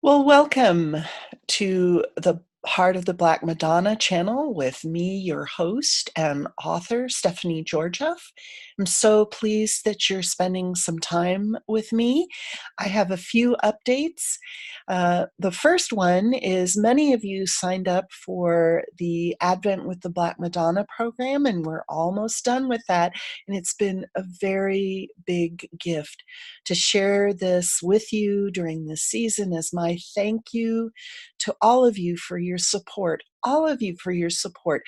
Well, welcome to the Heart of the Black Madonna channel with me, your host and author, Stephanie Georgieff. I'm so pleased that you're spending some time with me. I have a few updates. The first one is many of you signed up for the Advent with the Black Madonna program, and we're almost done with that. And it's been a very big gift to share this with you during this season as my thank you to all of you for your support. All of you for your support.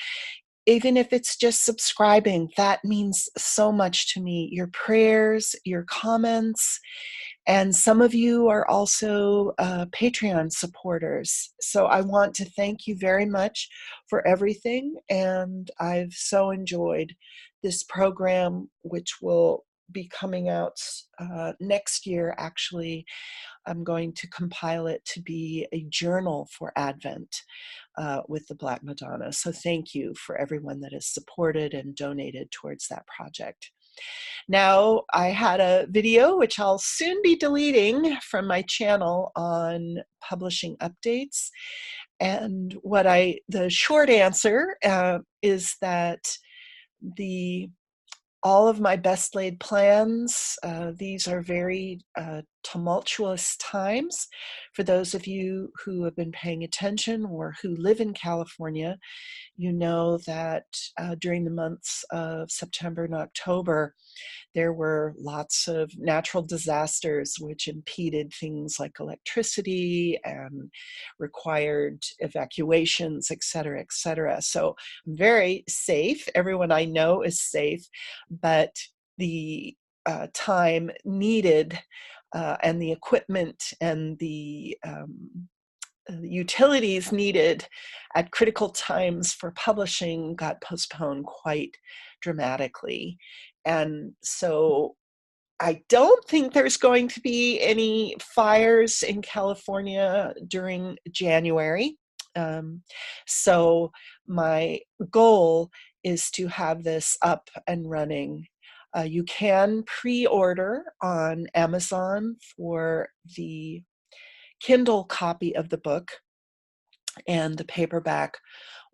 Even if it's just subscribing, that means so much to me. Your prayers, your comments, and some of you are also Patreon supporters. So I want to thank you very much for everything. And I've so enjoyed this program, which will be coming out next year. Actually, I'm going to compile it to be a journal for Advent with the Black Madonna. So thank you for everyone that has supported and donated towards that project. Now, I had a video, which I'll soon be deleting from my channel, on publishing updates. And the short answer is that all of my best laid plans, these are very tumultuous times. For those of you who have been paying attention or who live in California, you know that during the months of September and October, there were lots of natural disasters which impeded things like electricity and required evacuations, et cetera, et cetera. So I'm very safe. Everyone I know is safe, but the time needed and the equipment and the utilities needed at critical times for publishing got postponed quite dramatically. And so I don't think there's going to be any fires in California during January. So my goal is to have this up and running. You can pre-order on Amazon for the Kindle copy of the book, and the paperback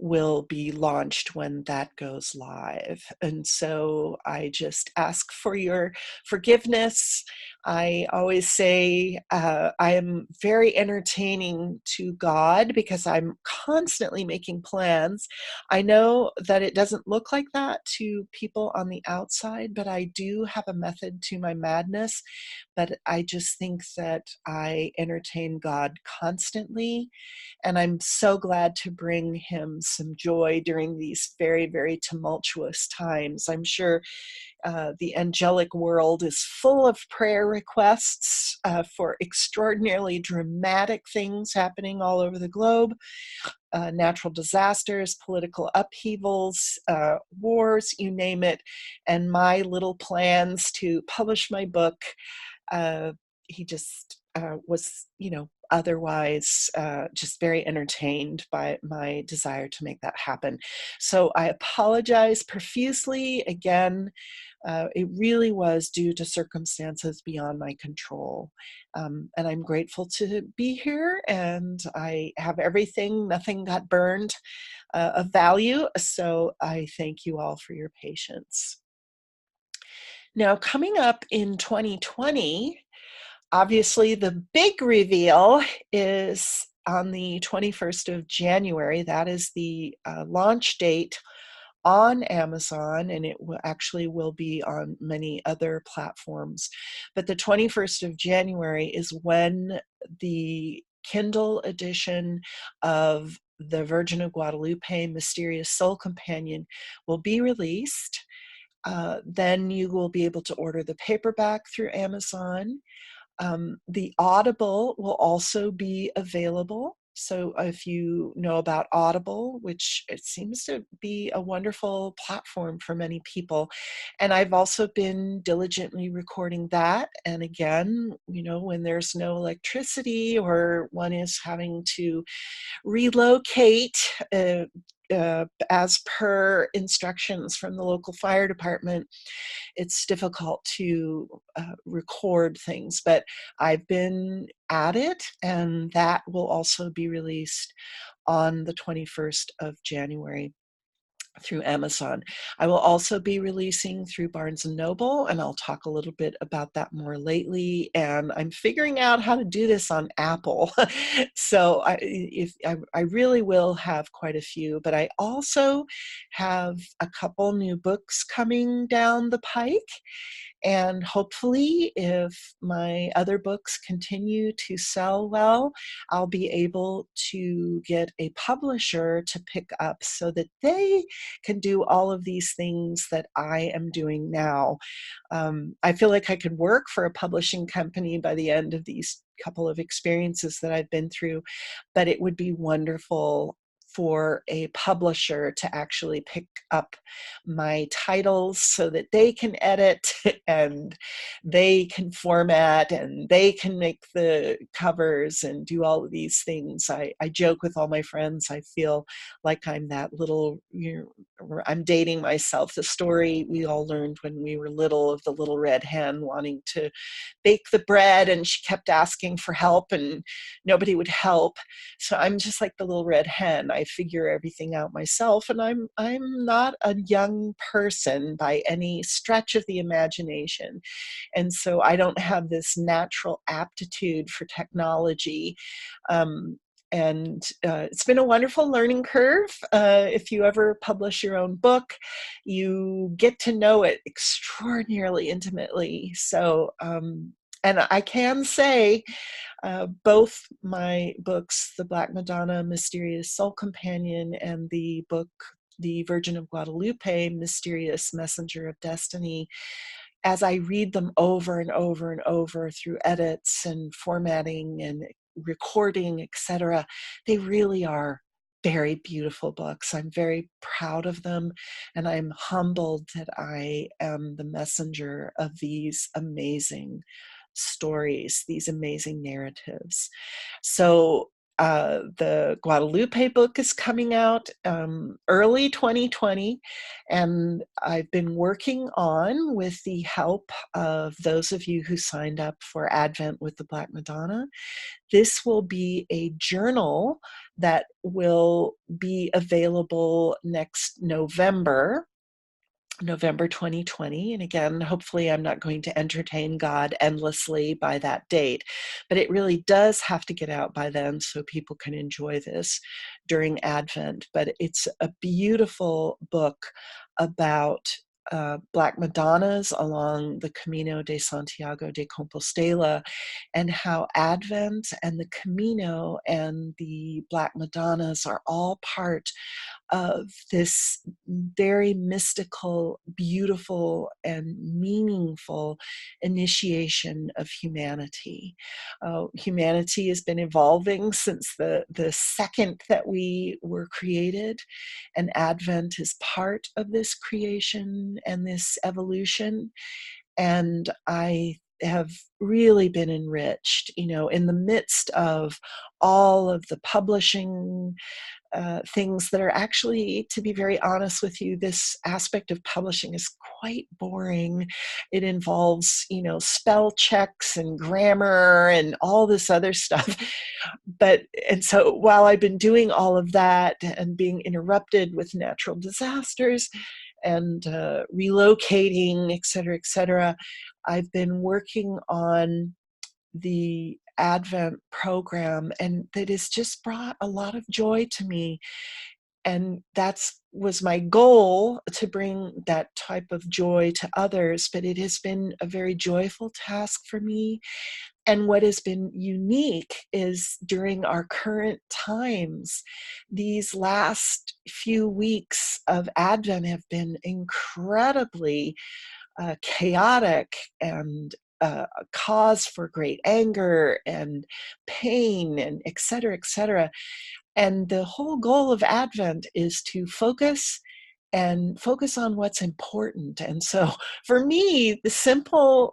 will be launched when that goes live. And so I just ask for your forgiveness. I always say I am very entertaining to God because I'm constantly making plans. I know that it doesn't look like that to people on the outside, but I do have a method to my madness. But I just think that I entertain God constantly, and I'm so glad to bring him some joy during these very, very tumultuous times. I'm sure the angelic world is full of prayer requests for extraordinarily dramatic things happening all over the globe. Natural disasters, political upheavals, wars, you name it. And my little plans to publish my book, he just was, otherwise just very entertained by my desire to make that happen. So I apologize profusely. Again, it really was due to circumstances beyond my control. And I'm grateful to be here, and I have everything, nothing got burned of value. So I thank you all for your patience. Now, coming up in 2020, obviously, the big reveal is on the 21st of January. That is the launch date on Amazon, and it will be on many other platforms. But the 21st of January is when the Kindle edition of the Virgin of Guadalupe Mysterious Soul Companion will be released. Then you will be able to order the paperback through Amazon. The Audible will also be available. So if you know about Audible, which it seems to be a wonderful platform for many people. And I've also been diligently recording that. And again, when there's no electricity or one is having to relocate, as per instructions from the local fire department, it's difficult to record things, but I've been at it, and that will also be released on the 21st of January through Amazon. I will also be releasing through Barnes and Noble, and I'll talk a little bit about that more lately. And I'm figuring out how to do this on Apple. So I really will have quite a few, but I also have a couple new books coming down the pike. And hopefully, if my other books continue to sell well, I'll be able to get a publisher to pick up so that they can do all of these things that I am doing now. I feel like I could work for a publishing company by the end of these couple of experiences that I've been through, but it would be wonderful for a publisher to actually pick up my titles so that they can edit and they can format and they can make the covers and do all of these things. I joke with all my friends. I feel like I'm that little, I'm dating myself. The story we all learned when we were little of the little red hen wanting to bake the bread, and she kept asking for help and nobody would help. So I'm just like the little red hen. I figure everything out myself, and I'm not a young person by any stretch of the imagination. And so I don't have this natural aptitude for technology. And it's been a wonderful learning curve. If you ever publish your own book, you get to know it extraordinarily intimately. So, and I can say both my books, The Black Madonna, Mysterious Soul Companion, and the book, The Virgin of Guadalupe, Mysterious Messenger of Destiny, as I read them over and over and over through edits and formatting and recording, etc., they really are very beautiful books. I'm very proud of them, and I'm humbled that I am the messenger of these amazing stories, these amazing narratives. So the Guadalupe book is coming out early 2020, and I've been working on, with the help of those of you who signed up for Advent with the Black Madonna, this will be a journal that will be available next November 2020. And again, hopefully I'm not going to entertain God endlessly by that date, but it really does have to get out by then so people can enjoy this during Advent. But it's a beautiful book about Black Madonnas along the Camino de Santiago de Compostela, and how Advent and the Camino and the Black Madonnas are all part of this very mystical, beautiful, and meaningful initiation of humanity. Humanity has been evolving since the second that we were created, and Advent is part of this creation and this evolution. And I have really been enriched, in the midst of all of the publishing things that are actually, to be very honest with you, this aspect of publishing is quite boring. It involves, spell checks and grammar and all this other stuff. And so while I've been doing all of that and being interrupted with natural disasters and relocating, et cetera, I've been working on the Advent program, and that has just brought a lot of joy to me. And that's was my goal, to bring that type of joy to others, but it has been a very joyful task for me. And what has been unique is, during our current times, these last few weeks of Advent have been incredibly chaotic and a cause for great anger and pain and et cetera, et cetera. And the whole goal of Advent is to focus on what's important. And so for me, the simple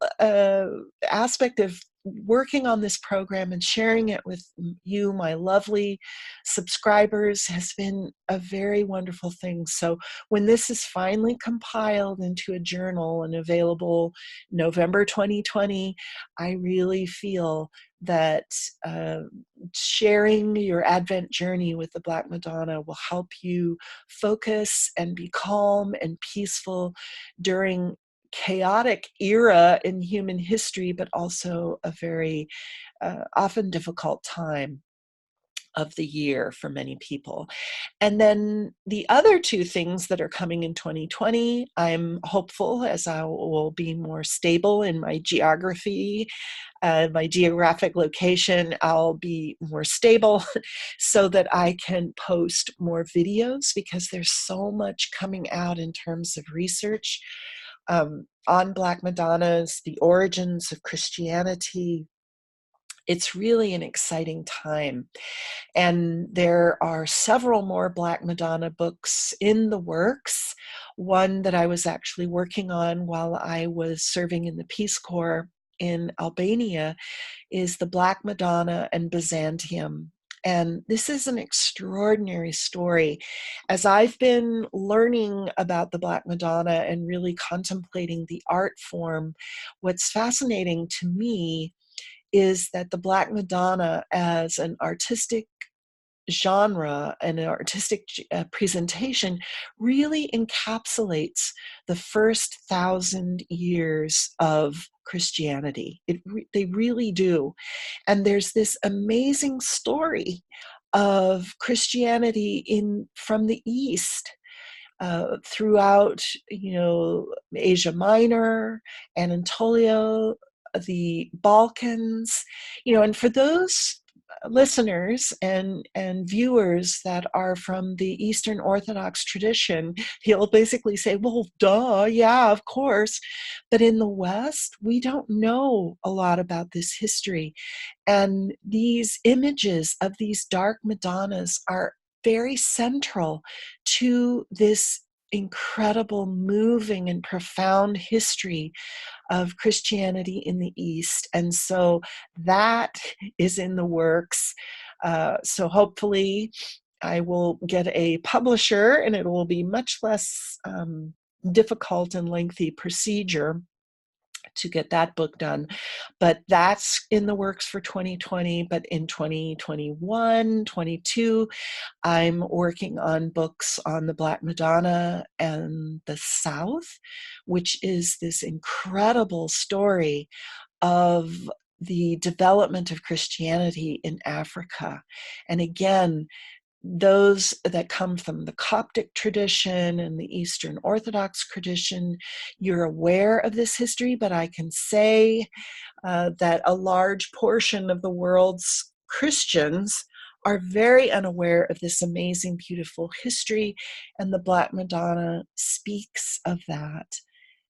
aspect of working on this program and sharing it with you, my lovely subscribers, has been a very wonderful thing. So when this is finally compiled into a journal and available November 2020, I really feel that sharing your Advent journey with the Black Madonna will help you focus and be calm and peaceful during chaotic era in human history, but also a very often difficult time of the year for many people. And then the other two things that are coming in 2020, I'm hopeful, as I will be more stable in my geography, my geographic location, I'll be more stable so that I can post more videos, because there's so much coming out in terms of research on Black Madonnas, the origins of Christianity. It's really an exciting time. And there are several more Black Madonna books in the works. One that I was actually working on while I was serving in the Peace Corps in Albania is The Black Madonna and Byzantium. And this is an extraordinary story. As I've been learning about the Black Madonna and really contemplating the art form, what's fascinating to me is that the Black Madonna as an artistic genre and an artistic presentation really encapsulates the first 1,000 years of Christianity. They really do. And there's this amazing story of Christianity from the East throughout, Asia Minor, Anatolia, the Balkans, and for those listeners and viewers that are from the Eastern Orthodox tradition, he'll basically say, well, duh, yeah, of course. But in the West, we don't know a lot about this history. And these images of these dark Madonnas are very central to this incredible, moving, and profound history of Christianity in the East. And so that is in the works. So hopefully I will get a publisher, and it will be much less difficult and lengthy procedure to get that book done. But that's in the works for 2020. But in 2021, 22, I'm working on books on the Black Madonna and the South, which is this incredible story of the development of Christianity in Africa. And again, those that come from the Coptic tradition and the Eastern Orthodox tradition, you're aware of this history, but I can say that a large portion of the world's Christians are very unaware of this amazing, beautiful history, and the Black Madonna speaks of that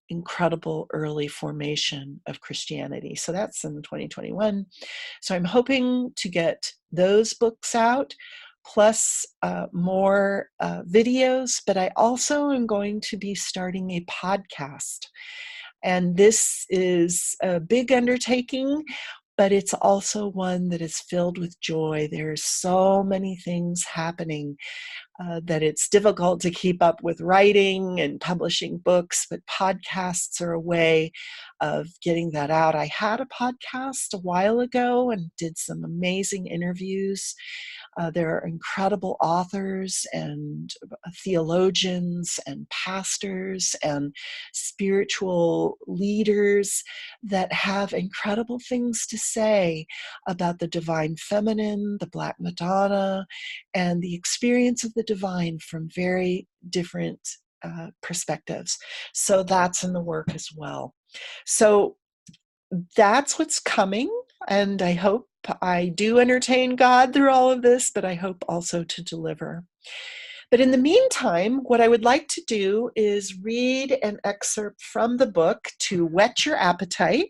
incredible early formation of Christianity. So that's in 2021. So I'm hoping to get those books out, plus more videos, but I also am going to be starting a podcast. And this is a big undertaking, but it's also one that is filled with joy. There's so many things happening that it's difficult to keep up with writing and publishing books, but podcasts are a way of getting that out. I had a podcast a while ago and did some amazing interviews. There are incredible authors and theologians and pastors and spiritual leaders that have incredible things to say about the divine feminine, the Black Madonna, and the experience of the divine from very different perspectives. So that's in the work as well. So that's what's coming, and I hope I do entertain God through all of this, but I hope also to deliver. But in the meantime, what I would like to do is read an excerpt from the book to whet your appetite.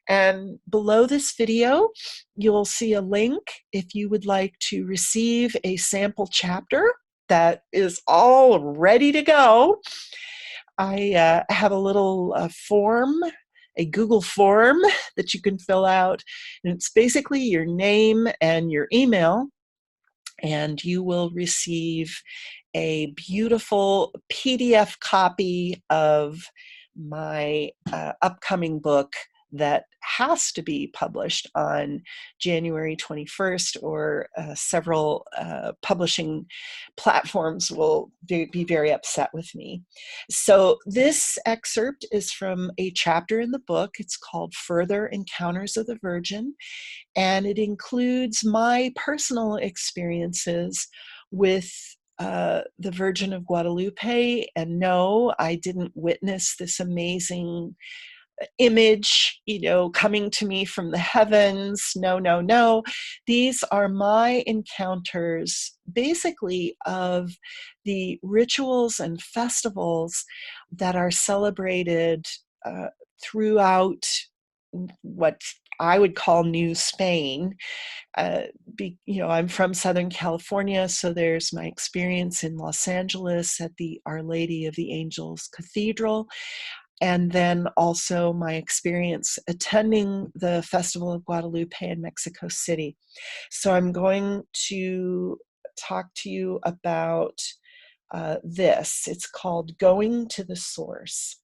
And below this video, you'll see a link if you would like to receive a sample chapter that is all ready to go. I have a little form a Google form that you can fill out. And it's basically your name and your email, and you will receive a beautiful PDF copy of my upcoming book that has to be published on January 21st, or several publishing platforms will be very upset with me. So this excerpt is from a chapter in the book. It's called Further Encounters of the Virgin, and it includes my personal experiences with the Virgin of Guadalupe. And no, I didn't witness this amazing image, coming to me from the heavens. No, no, no. These are my encounters, basically, of the rituals and festivals that are celebrated throughout what I would call New Spain. I'm from Southern California, so there's my experience in Los Angeles at the Our Lady of the Angels Cathedral, and then also my experience attending the Festival of Guadalupe in Mexico City. So I'm going to talk to you about this. It's called Going to the Source.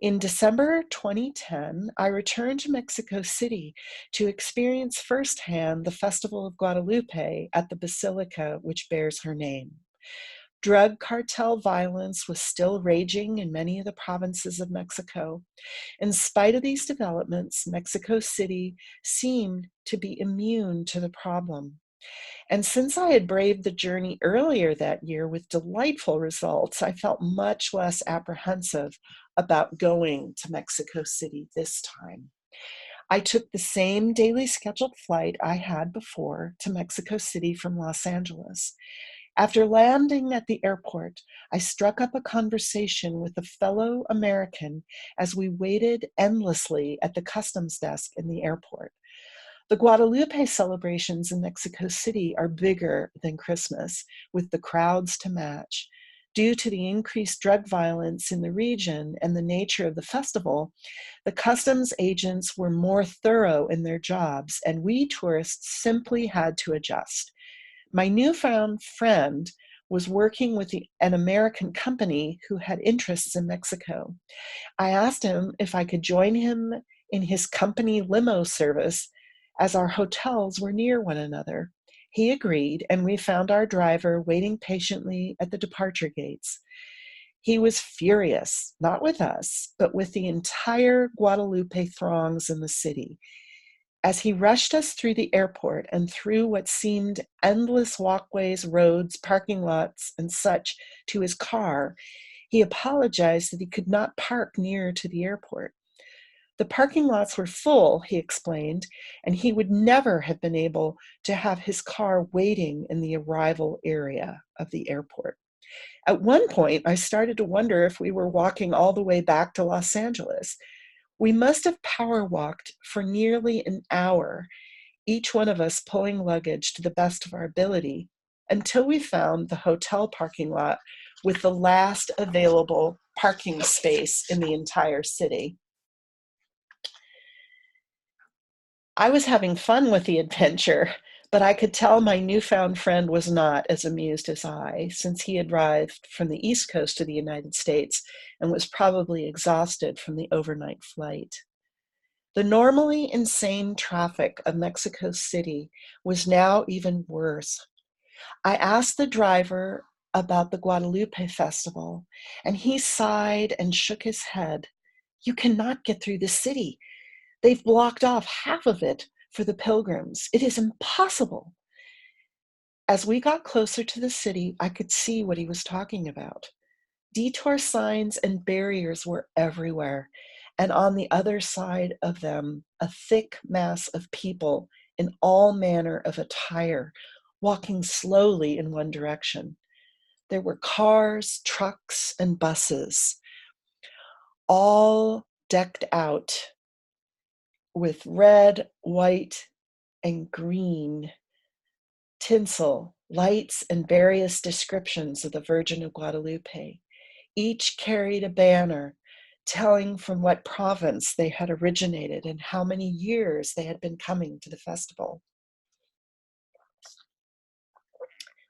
In December 2010, I returned to Mexico City to experience firsthand the Festival of Guadalupe at the basilica which bears her name. Drug cartel violence was still raging in many of the provinces of Mexico. In spite of these developments, Mexico City seemed to be immune to the problem. And since I had braved the journey earlier that year with delightful results, I felt much less apprehensive about going to Mexico City this time. I took the same daily scheduled flight I had before to Mexico City from Los Angeles. After landing at the airport, I struck up a conversation with a fellow American as we waited endlessly at the customs desk in the airport. The Guadalupe celebrations in Mexico City are bigger than Christmas, with the crowds to match. Due to the increased drug violence in the region and the nature of the festival, the customs agents were more thorough in their jobs, and we tourists simply had to adjust. My newfound friend was working with an American company who had interests in Mexico. I asked him if I could join him in his company limo service, as our hotels were near one another. He agreed, and we found our driver waiting patiently at the departure gates. He was furious, not with us, but with the entire Guadalupe throngs in the city. As he rushed us through the airport and through what seemed endless walkways, roads, parking lots, and such to his car, he apologized that he could not park near to the airport. The parking lots were full, he explained, and he would never have been able to have his car waiting in the arrival area of the airport. At one point, I started to wonder if we were walking all the way back to Los Angeles. We must have power walked for nearly an hour, each one of us pulling luggage to the best of our ability, until we found the hotel parking lot with the last available parking space in the entire city. I was having fun with the adventure, but I could tell my newfound friend was not as amused as I, since he had arrived from the East Coast of the United States and was probably exhausted from the overnight flight. The normally insane traffic of Mexico City was now even worse. I asked the driver about the Guadalupe Festival, and he sighed and shook his head. "You cannot get through the city. They've blocked off half of it for the pilgrims. It is impossible." As we got closer to the city, I could see what he was talking about. Detour signs and barriers were everywhere, and on the other side of them, a thick mass of people in all manner of attire, walking slowly in one direction. There were cars, trucks, and buses, all decked out with red, white, and green tinsel, lights, and various descriptions of the Virgin of Guadalupe. Each carried a banner telling from what province they had originated and how many years they had been coming to the festival.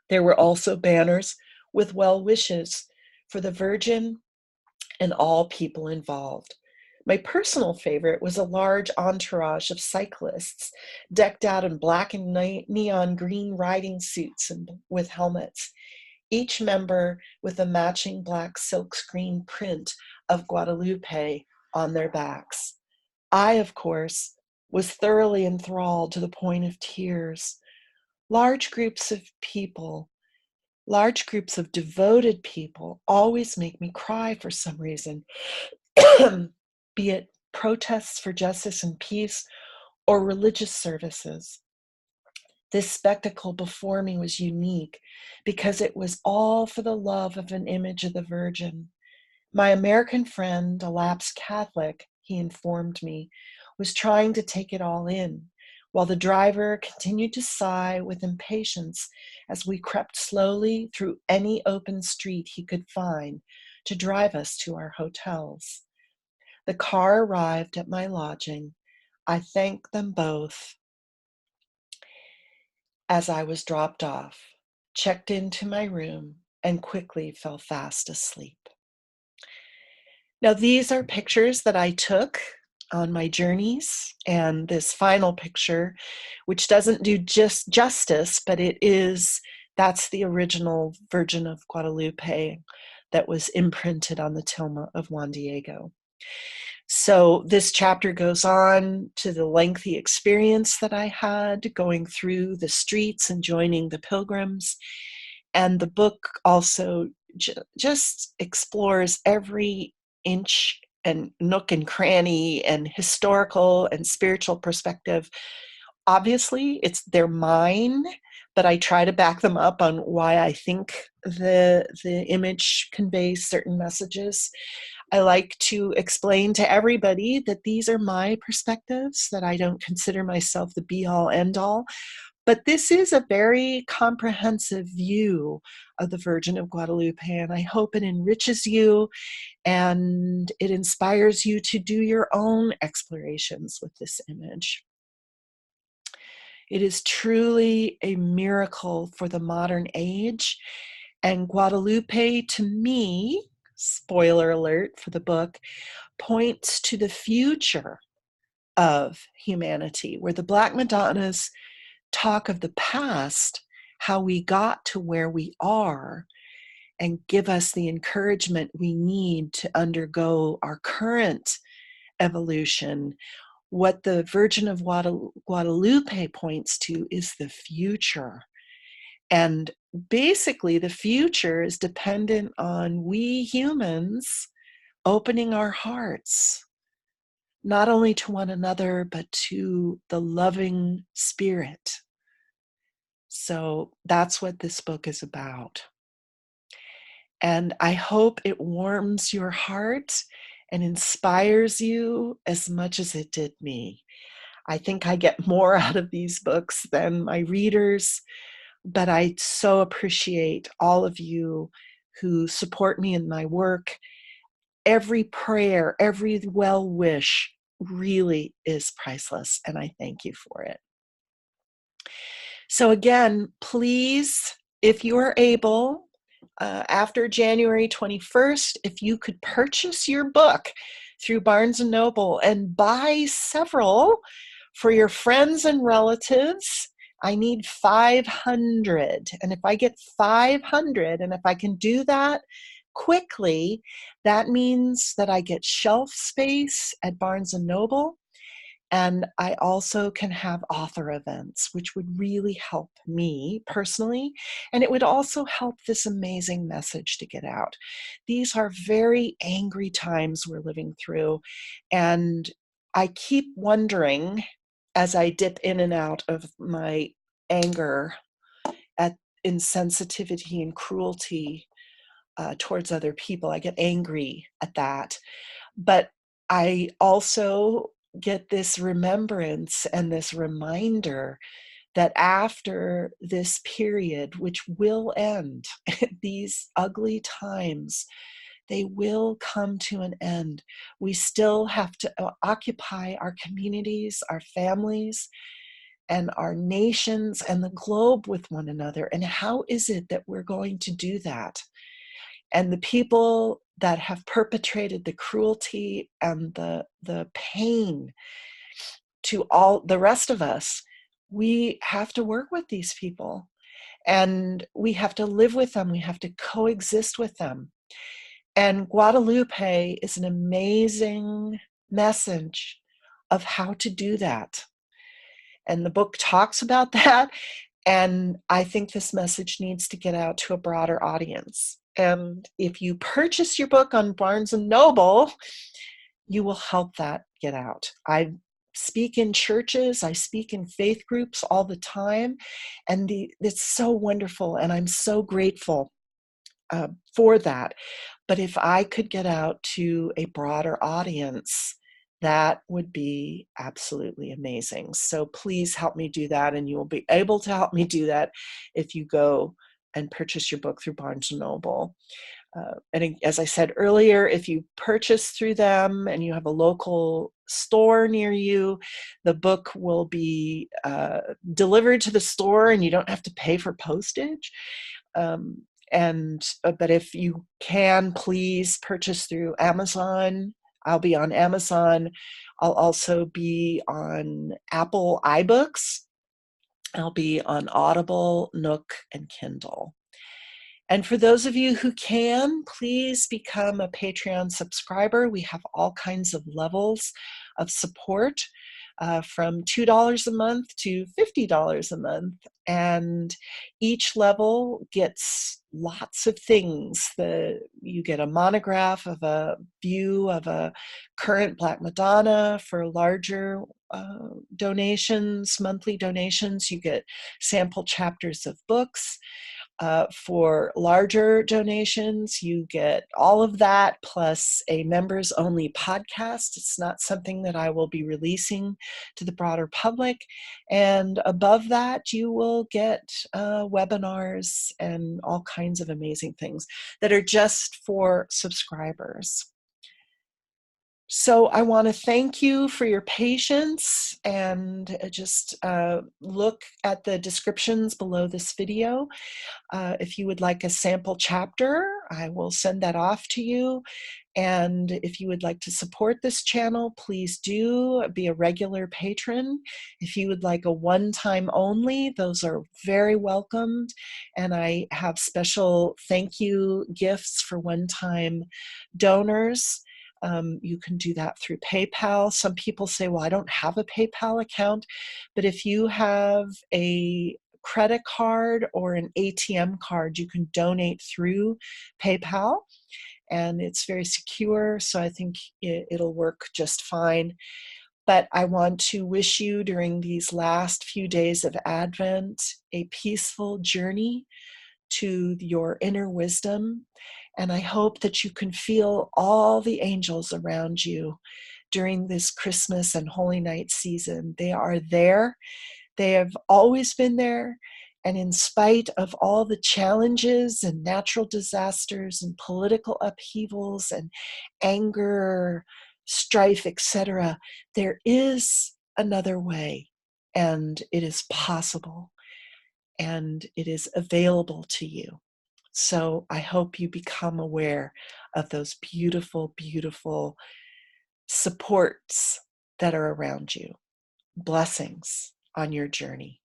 There were also banners with well wishes for the Virgin and all people involved. My personal favorite was a large entourage of cyclists decked out in black and neon green riding suits and with helmets, each member with a matching black silkscreen print of Guadalupe on their backs. I, of course, was thoroughly enthralled to the point of tears. Large groups of people, large groups of devoted people always make me cry for some reason, be it protests for justice and peace or religious services. This spectacle before me was unique because it was all for the love of an image of the Virgin. My American friend, a lapsed Catholic, he informed me, was trying to take it all in, while the driver continued to sigh with impatience as we crept slowly through any open street he could find to drive us to our hotels. The car arrived at my lodging. I thanked them both as I was dropped off, checked into my room, and quickly fell fast asleep. Now, these are pictures that I took on my journeys, and this final picture, which doesn't do just justice, but that's the original Virgin of Guadalupe that was imprinted on the tilma of Juan Diego. So this chapter goes on to the lengthy experience that I had going through the streets and joining the pilgrims. And the book also just explores every inch and nook and cranny and historical and spiritual perspective. Obviously, they're mine, but I try to back them up on why I think the image conveys certain messages. I like to explain to everybody that these are my perspectives, that I don't consider myself the be-all, end-all, but this is a very comprehensive view of the Virgin of Guadalupe, and I hope it enriches you and it inspires you to do your own explorations with this image. It is truly a miracle for the modern age, and Guadalupe, to me, spoiler alert for the book, points to the future of humanity, where the Black Madonnas talk of the past, how we got to where we are, and give us the encouragement we need to undergo our current evolution. What the Virgin of Guadalupe points to is the future. And basically, the future is dependent on we humans opening our hearts, not only to one another, but to the loving spirit. So that's what this book is about. And I hope it warms your heart and inspires you as much as it did me. I think I get more out of these books than my readers, but I so appreciate all of you who support me in my work. Every prayer, every well wish really is priceless, and I thank you for it. So again, please, if you are able, after January 21st, if you could purchase your book through Barnes & Noble and buy several for your friends and relatives. I need 500. And if I get 500, and if I can do that quickly, that means that I get shelf space at Barnes & Noble. And I also can have author events, which would really help me personally. And it would also help this amazing message to get out. These are very angry times we're living through. And I keep wondering, as I dip in and out of my anger at insensitivity and cruelty towards other people, I get angry at that. But I also get this remembrance and this reminder that after this period, which will end, these ugly times, they will come to an end. We still have to occupy our communities, our families, and our nations and the globe with one another. And how is it that we're going to do that? And the people that have perpetrated the cruelty and the pain to all the rest of us, we have to work with these people, and we have to live with them. We have to coexist with them. And Guadalupe is an amazing message of how to do that. And the book talks about that. And I think this message needs to get out to a broader audience. And if you purchase your book on Barnes and Noble, you will help that get out. I speak in churches, I speak in faith groups all the time, and it's so wonderful, and I'm so grateful for that. But if I could get out to a broader audience, that would be absolutely amazing. So please help me do that, and you will be able to help me do that if you go and purchase your book through Barnes & Noble. And as I said earlier, if you purchase through them and you have a local store near you, the book will be delivered to the store, and you don't have to pay for postage. But if you can, please purchase through Amazon. I'll be on Amazon. I'll also be on Apple iBooks. I'll be on Audible, Nook, and Kindle. And for those of you who can, please become a Patreon subscriber. We have all kinds of levels of support, from $2 a month to $50 a month. And each level gets lots of things. You get a monograph of a view of a current Black Madonna. For larger donations, monthly donations, you get sample chapters of books. For larger donations, you get all of that plus a members only podcast. It's not something that I will be releasing to the broader public. And above that, you will get webinars and all kinds of amazing things that are just for subscribers. So I want to thank you for your patience, and just look at the descriptions below this video. If you would like a sample chapter, I will send that off to you. And if you would like to support this channel, please do be a regular patron. If you would like a one-time only, those are very welcomed. And I have special thank you gifts for one-time donors. You can do that through PayPal. Some people say, well, I don't have a PayPal account. But if you have a credit card or an ATM card, you can donate through PayPal, and it's very secure, so I think it'll work just fine. But I want to wish you, during these last few days of Advent, a peaceful journey to your inner wisdom, and I hope that you can feel all the angels around you during this Christmas and Holy Night season. They are there. They have always been there. And in spite of all the challenges and natural disasters and political upheavals and anger, strife, etc., there is another way, and it is possible, and it is available to you. So I hope you become aware of those beautiful, beautiful supports that are around you. Blessings on your journey.